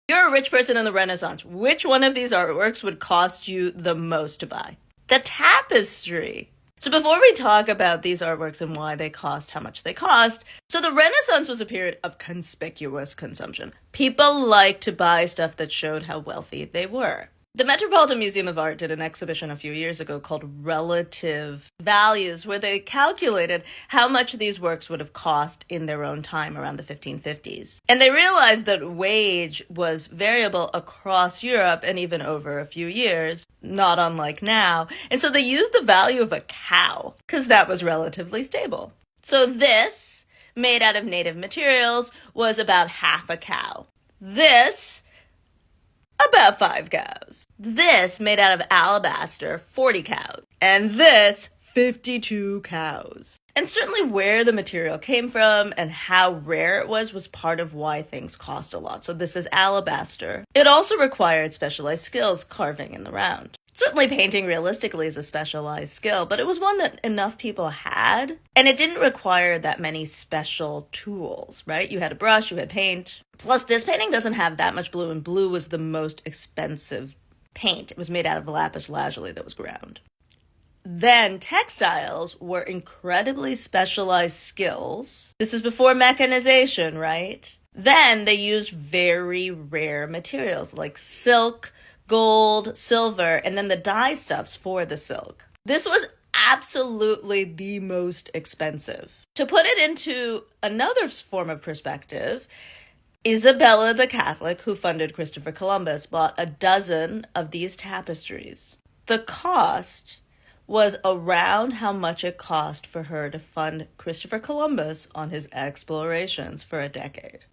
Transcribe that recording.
You're a rich person in the Renaissance. Which one of these artworks would cost you the most to buy? The tapestry. So before we talk about these artworks and why they cost how much they cost, so the Renaissance was a period of conspicuous consumption. People liked to buy stuff that showed how wealthy they were. The Metropolitan Museum of Art did an exhibition a few years ago called Relative Values, where they calculated how much these works would have cost in their own time around the 1550s. And they realized that wage was variable across Europe and even over a few years, not unlike now. And so they used the value of a cow, because that was relatively stable. So this, made out of native materials, was about half a cow. This, about 5 cows. This, made out of alabaster, 40 cows. And this, 52 cows. And certainly where the material came from and how rare it was part of why things cost a lot. So this is alabaster. It also required specialized skills carving in the round. Certainly painting realistically is a specialized skill, but it was one that enough people had, and it didn't require that many special tools, right? You had a brush, you had paint. Plus, this painting doesn't have that much blue, and blue was the most expensive paint. It was made out of lapis lazuli that was ground. Then textiles were incredibly specialized skills. This is before mechanization, right? Then they used very rare materials like silk, gold, silver, and then the dye stuffs for the silk. This was absolutely the most expensive. To put it into another form of perspective, Isabella the Catholic, who funded Christopher Columbus, bought a dozen of these tapestries. The cost was around how much it cost for her to fund Christopher Columbus on his explorations for a decade.